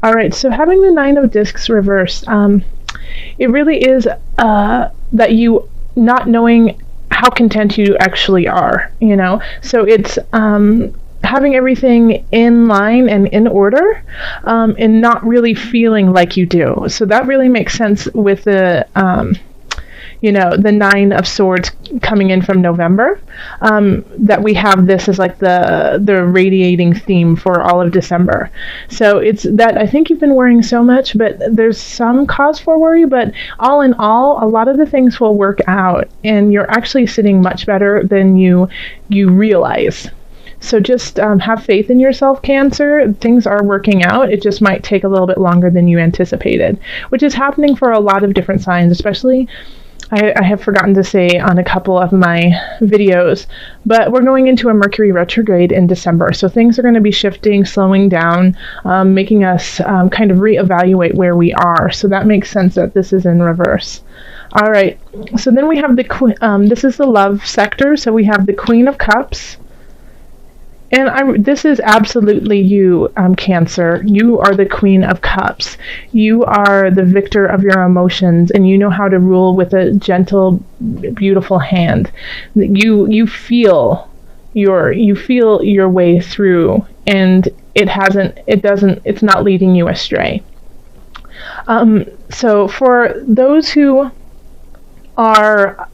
All right, so having the Nine of Discs reversed, it really is that you not knowing how content you actually are, you know? So it's having everything in line and in order, and not really feeling like you do. So that really makes sense with the the Nine of Swords coming in from November, that we have this as like the radiating theme for all of December. So it's that I think you've been worrying so much, but there's some cause for worry, but all in all, a lot of the things will work out, and you're actually sitting much better than you realize. So just have faith in yourself, Cancer. Things are working out. It just might take a little bit longer than you anticipated, which is happening for a lot of different signs, especially I have forgotten to say on a couple of my videos, but we're going into a Mercury retrograde in December. So things are going to be shifting, slowing down, making us kind of reevaluate where we are. So that makes sense that this is in reverse. All right. So then we have this is the love sector. So we have the Queen of Cups. And this is absolutely you, Cancer. You are the Queen of Cups. You are the victor of your emotions, and you know how to rule with a gentle, beautiful hand. You feel your way through, and it's not leading you astray. So for those who are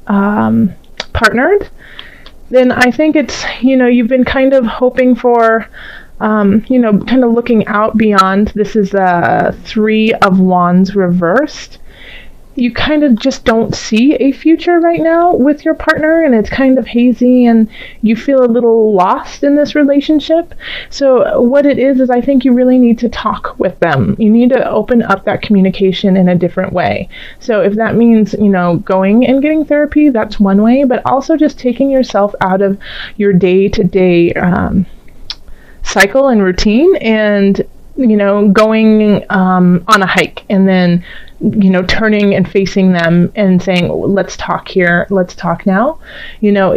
partnered, then I think it's, you've been kind of hoping for, kind of looking out beyond. This is the Three of Wands reversed. You kind of just don't see a future right now with your partner, and it's kind of hazy, and you feel a little lost in this relationship. So what it is I think you really need to talk with them. You need to open up that communication in a different way. So if that means, going and getting therapy, that's one way, but also just taking yourself out of your day-to-day cycle and routine, and going on a hike, and then turning and facing them and saying, let's talk here, let's talk now.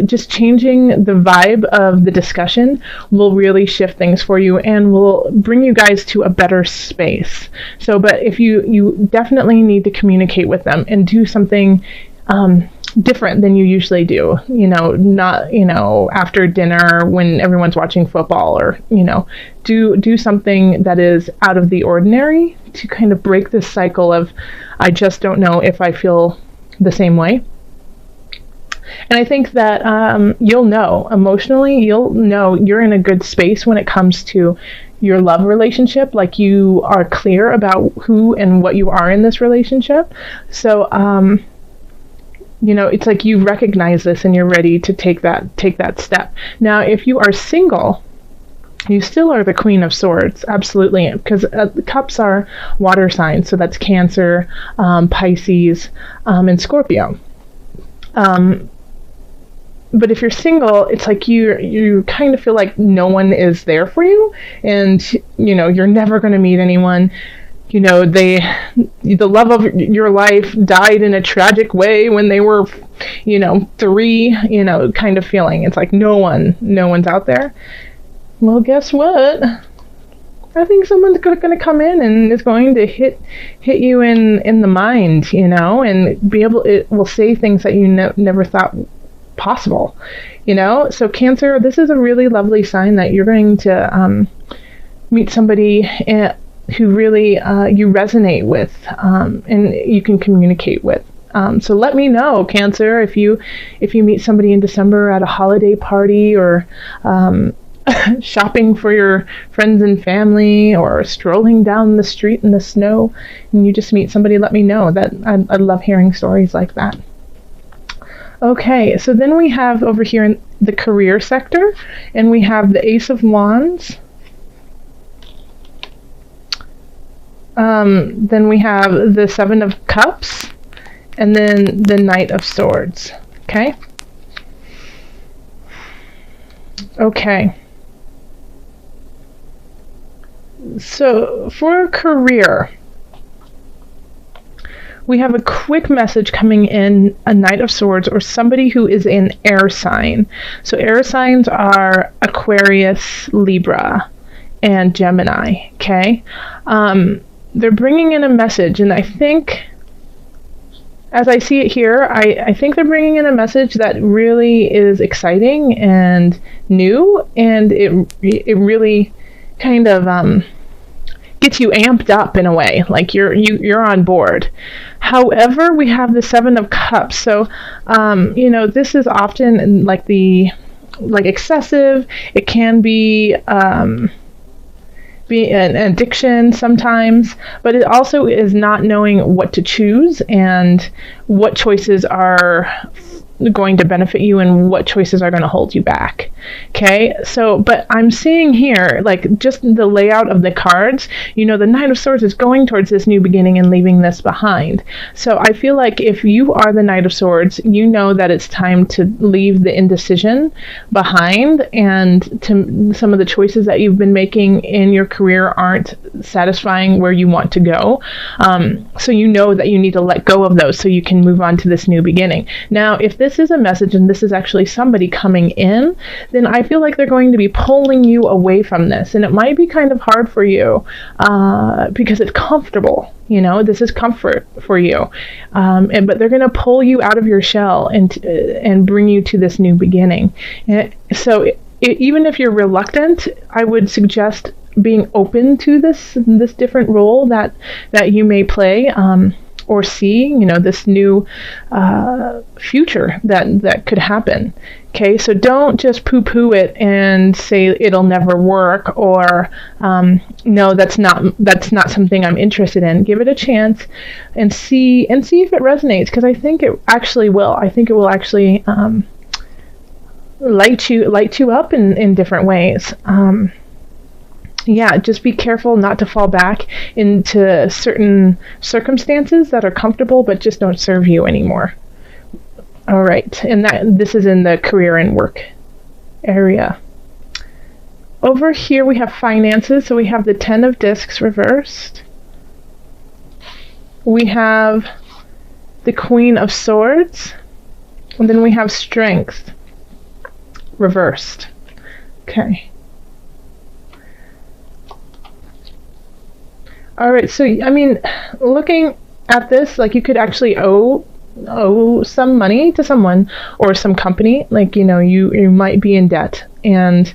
Just changing the vibe of the discussion will really shift things for you and will bring you guys to a better space. So, but if you definitely need to communicate with them and do something different than you usually do, not, after dinner when everyone's watching football, or, do something that is out of the ordinary to kind of break this cycle of, I just don't know if I feel the same way. And I think that you'll know emotionally, you're in a good space when it comes to your love relationship. Like, you are clear about who and what you are in this relationship. So, it's like you recognize this and you're ready to take that step. Now, if you are single, you still are the Queen of Swords, absolutely, because the cups are water signs, so that's Cancer, Pisces, and Scorpio. But if you're single, it's like you kind of feel like no one is there for you, and you're never going to meet anyone. The love of your life died in a tragic way when they were, 3, kind of feeling. It's like no one's out there. Well, guess what? I think someone's going to come in and is going to hit you in the mind, and it will say things that you never thought possible, So Cancer, this is a really lovely sign that you're going to meet somebody who really you resonate with, and you can communicate with. So let me know, Cancer, if you meet somebody in December at a holiday party, or shopping for your friends and family, or strolling down the street in the snow, and you just meet somebody, let me know. That I love hearing stories like that. Okay, so then we have over here in the career sector, and we have the Ace of Wands. Then we have the Seven of Cups, and then the Knight of Swords. Okay? Okay. So for career, we have a quick message coming in, a Knight of Swords, or somebody who is an air sign. So air signs are Aquarius, Libra, and Gemini, okay? They're bringing in a message, and I think, as I see it here, I think they're bringing in a message that really is exciting and new, and it really kind of gets you amped up in a way, like you're on board. However, we have the Seven of Cups, so this is often like excessive. It can be an addiction sometimes, but it also is not knowing what to choose and what choices are going to benefit you and what choices are going to hold you back. Okay, so but I'm seeing here, like, just the layout of the cards, the Knight of Swords is going towards this new beginning and leaving this behind. So I feel like if you are the Knight of Swords, you know that it's time to leave the indecision behind, and to some of the choices that you've been making in your career aren't satisfying where you want to go. So you know that you need to let go of those so you can move on to this new beginning. Now, if this is a message and this is actually somebody coming in, then I feel like they're going to be pulling you away from this, and it might be kind of hard for you because it's comfortable. This is comfort for you, but they're going to pull you out of your shell and bring you to this new beginning. So even if you're reluctant, I would suggest being open to this different role that you may play, or see, this new future that could happen. Okay, so don't just poo-poo it and say it'll never work, or no, that's not something I'm interested in. Give it a chance and see if it resonates, because I think it actually will. I think it will actually light you up in different ways. Just be careful not to fall back into certain circumstances that are comfortable but just don't serve you anymore. All right, and this is in the career and work area. Over here we have finances, so we have the Ten of Discs reversed. We have the Queen of Swords, and then we have Strength reversed. Okay. All right, so looking at this, like, you could actually owe some money to someone or some company. Like, you might be in debt, and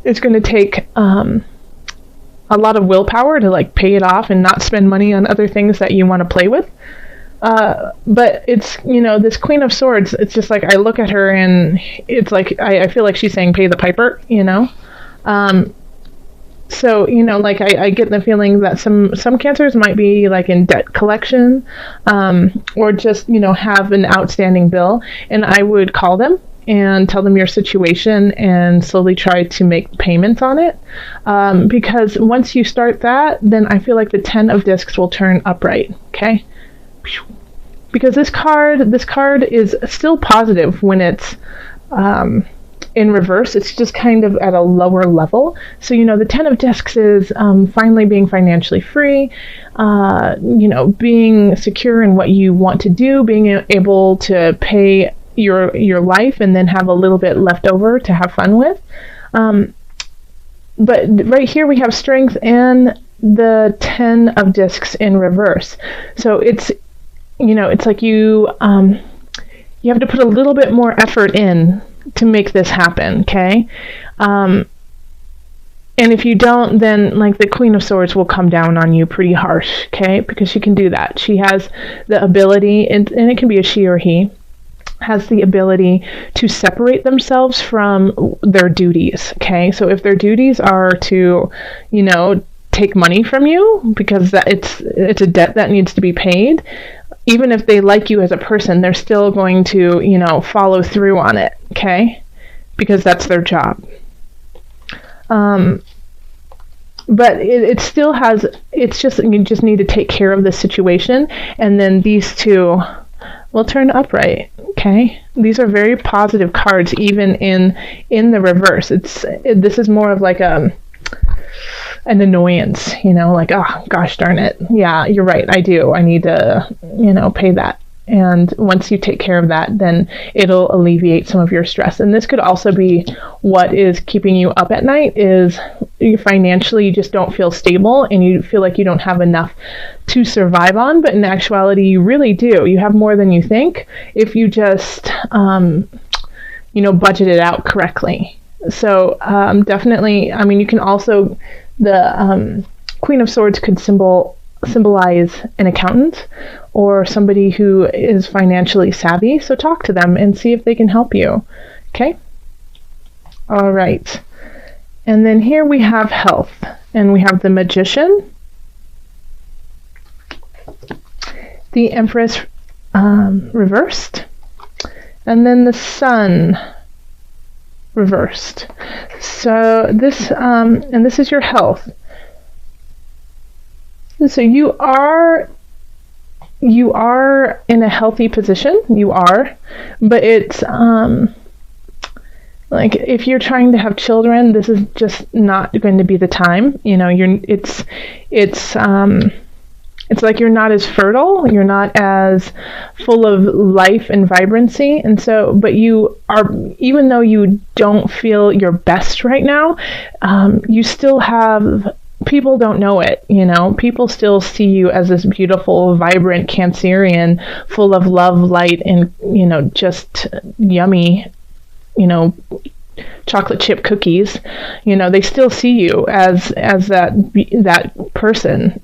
it's going to take a lot of willpower to like pay it off and not spend money on other things that you want to play with. But it's, this Queen of Swords, it's just like, I look at her and it's like, I feel like she's saying pay the piper, So, like, I get the feeling that some cancers might be like in debt collection, or just, have an outstanding bill, and I would call them and tell them your situation and slowly try to make payments on it. Because once you start that, then I feel like the Ten of Discs will turn upright. Okay. Because this card is still positive when it's, in reverse. It's just kind of at a lower level. So, the Ten of Discs is finally being financially free, being secure in what you want to do, being able to pay your life and then have a little bit left over to have fun with. But right here we have Strength and the Ten of Discs in reverse. So it's, it's like you have to put a little bit more effort in to make this happen, okay? And if you don't, then like the Queen of Swords will come down on you pretty harsh, okay? Because she can do that. She has the ability, and it can be a she or he, has the ability to separate themselves from their duties, okay? So if their duties are to, take money from you because it's a debt that needs to be paid, even if they like you as a person, they're still going to, follow through on it, okay? Because that's their job. But it still has, it's just, you just need to take care of the situation, and then these two will turn upright, okay? These are very positive cards, even in the reverse. This is more of like an annoyance, like, oh, gosh darn it. Yeah, you're right, I do. I need to, pay that. And once you take care of that, then it'll alleviate some of your stress. And this could also be what is keeping you up at night, is you financially just don't feel stable and you feel like you don't have enough to survive on. But in actuality, you really do. You have more than you think if you just, budget it out correctly. So definitely, I mean, you can also, the Queen of Swords could symbolize an accountant or somebody who is financially savvy. So talk to them and see if they can help you. Okay? All right. And then here we have health, and we have the Magician, the Empress reversed, and then the Sun reversed. So this, and this is your health. So you are in a healthy position. You are, but it's like if you're trying to have children, this is just not going to be the time. It's like you're not as fertile, you're not as full of life and vibrancy. And so, but you are, even though you don't feel your best right now, you still have, people don't know it, people still see you as this beautiful, vibrant Cancerian, full of love, light, and, just yummy, chocolate chip cookies. They still see you as that person,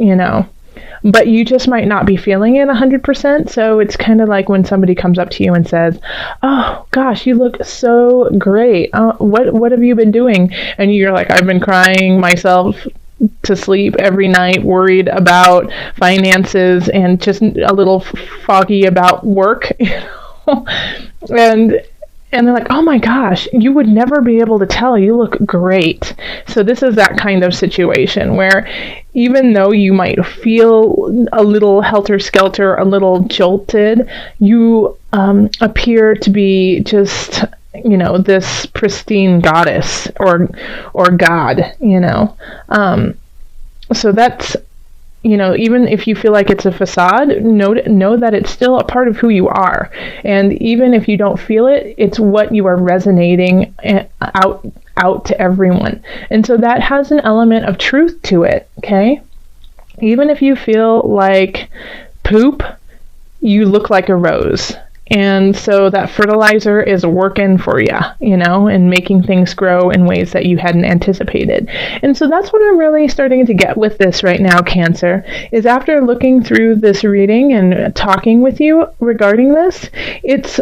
but you just might not be feeling it 100%. So it's kind of like when somebody comes up to you and says, "Oh gosh, you look so great. What have you been doing?" And you're like, "I've been crying myself to sleep every night, worried about finances and just a little foggy about work." And they're like, "Oh my gosh, you would never be able to tell. You look great." So this is that kind of situation where even though you might feel a little helter-skelter, a little jolted, you appear to be just, this pristine goddess or god, So that's, even if you feel like it's a facade, know that it's still a part of who you are. And even if you don't feel it, it's what you are resonating out to everyone. And so that has an element of truth to it, okay? Even if you feel like poop, you look like a rose. And so that fertilizer is working for you, and making things grow in ways that you hadn't anticipated. And so that's what I'm really starting to get with this right now, Cancer, is after looking through this reading and talking with you regarding this, it's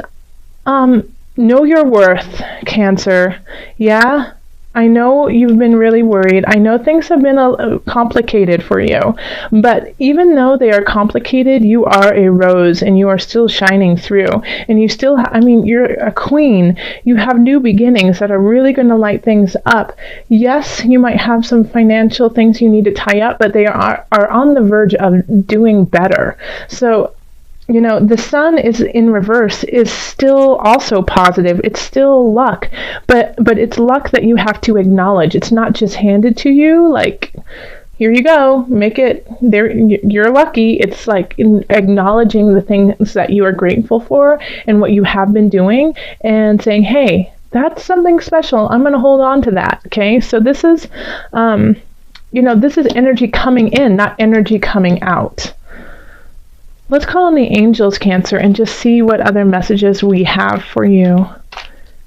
know your worth, Cancer. Yeah, I know you've been really worried. I know things have been complicated for you, but even though they are complicated, you are a rose and you are still shining through. And you still, you're a queen. You have new beginnings that are really going to light things up. Yes, you might have some financial things you need to tie up, but they are on the verge of doing better. So, the Sun is in reverse is still also positive. It's still luck, but it's luck that you have to acknowledge. It's not just handed to you like, here you go, make it there. You're lucky. It's like acknowledging the things that you are grateful for and what you have been doing and saying, hey, that's something special. I'm going to hold on to that. Okay. So this is, this is energy coming in, not energy coming out. Let's call on the angels, Cancer, and just see what other messages we have for you.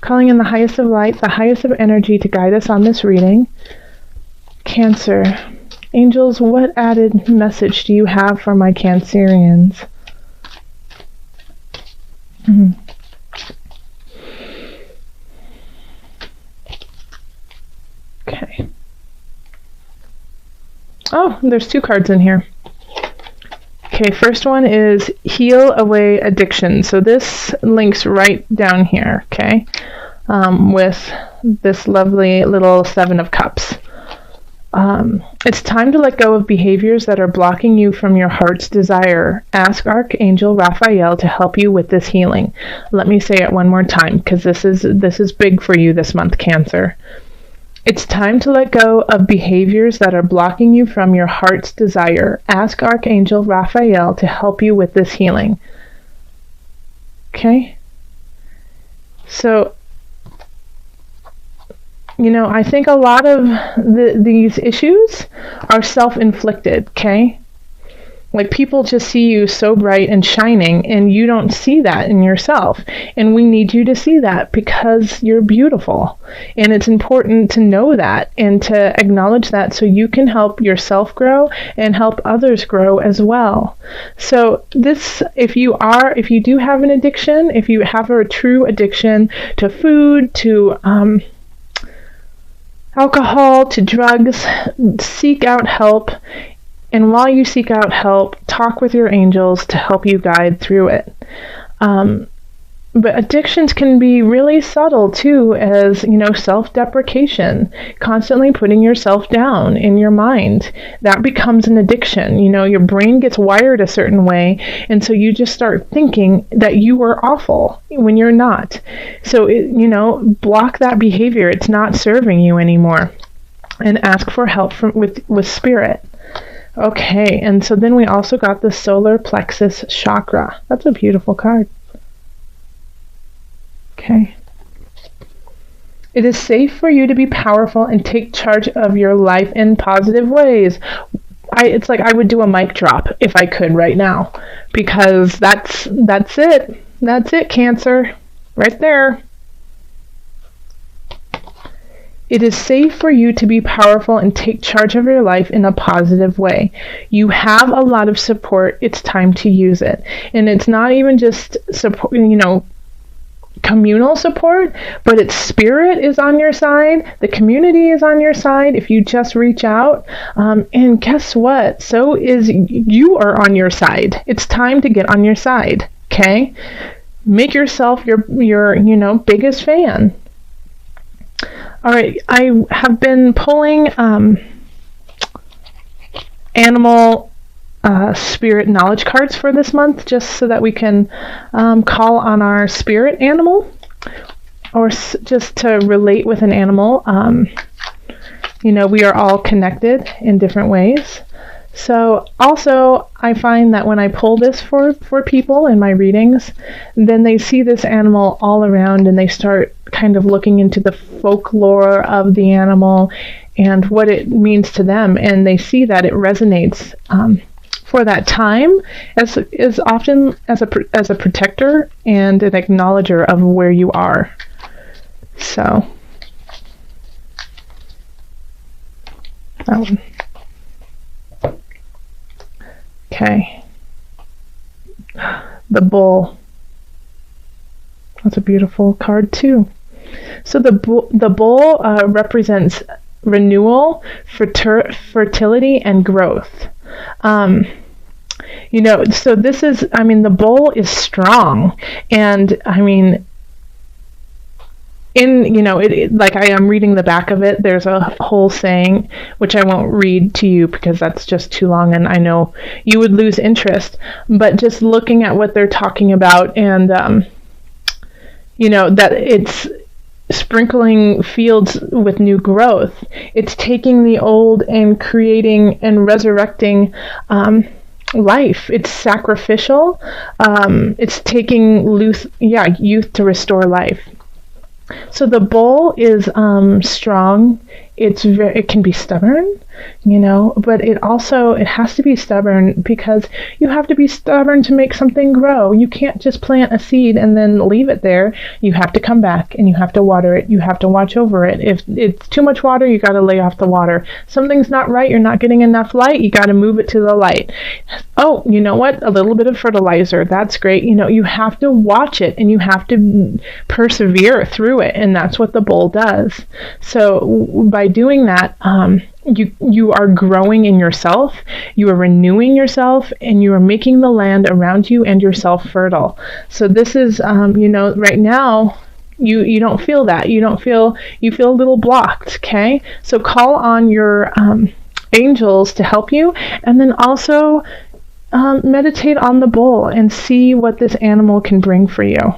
Calling in the highest of light, the highest of energy to guide us on this reading. Cancer. Angels, what added message do you have for my Cancerians? Okay. Oh, there's 2 cards in here. Okay, first one is Heal Away Addiction. So this links right down here, okay, with this lovely little 7 of Cups. It's time to let go of behaviors that are blocking you from your heart's desire. Ask Archangel Raphael to help you with this healing. Let me say it one more time, because this is big for you this month, Cancer. It's time to let go of behaviors that are blocking you from your heart's desire. Ask Archangel Raphael to help you with this healing. Okay? So, I think a lot of these issues are self-inflicted, okay? Like, people just see you so bright and shining, and you don't see that in yourself. And we need you to see that because you're beautiful. And it's important to know that and to acknowledge that so you can help yourself grow and help others grow as well. So if you do have an addiction, if you have a true addiction to food, to alcohol, to drugs, seek out help. And while you seek out help, talk with your angels to help you guide through it. But addictions can be really subtle too, as, self-deprecation, constantly putting yourself down in your mind. That becomes an addiction. Your brain gets wired a certain way, and so you just start thinking that you are awful when you're not. So, block that behavior. It's not serving you anymore. And ask for help with spirit. Okay, and so then we also got the solar plexus chakra. That's a beautiful card. Okay. It is safe for you to be powerful and take charge of your life in positive ways. It's like I would do a mic drop if I could right now, because that's it. That's it, Cancer. Right there. It is safe for you to be powerful and take charge of your life in a positive way. You have a lot of support. It's time to use it. And it's not even just support, communal support, but it's spirit is on your side. The community is on your side if you just reach out. And guess what? So is you are on your side. It's time to get on your side. Okay? Make yourself your biggest fan. All right, I have been pulling animal spirit knowledge cards for this month, just so that we can call on our spirit animal, or just to relate with an animal. We are all connected in different ways. So also, I find that when I pull this for people in my readings, then they see this animal all around and they start kind of looking into the folklore of the animal and what it means to them, and they see that it resonates for that time as often as a protector and an acknowledger of where you are. So that one. Okay. The bull. That's a beautiful card too. So the bull represents renewal, fertility, and growth. So this is, the bull is strong, and like I am reading the back of it, there's a whole saying, which I won't read to you because that's just too long and I know you would lose interest, but just looking at what they're talking about, and that it's sprinkling fields with new growth. It's taking the old and creating and resurrecting life. It's sacrificial. It's taking youth to restore life. So the bull is strong. It can be stubborn, but it has to be stubborn because you have to be stubborn to make something grow. You can't just plant a seed and then leave it there. You have to come back and you have to water it. You have to watch over it. If it's too much water, you got to lay off the water. Something's not right. You're not getting enough light. You got to move it to the light. Oh, you know what? A little bit of fertilizer. That's great. You have to watch it and you have to persevere through it. And that's what the bull does. So by doing that, you are growing in yourself, you are renewing yourself, and you are making the land around you and yourself fertile. So this is, right now, you don't feel that. You feel a little blocked, okay? So call on your angels to help you, and then also meditate on the bull and see what this animal can bring for you.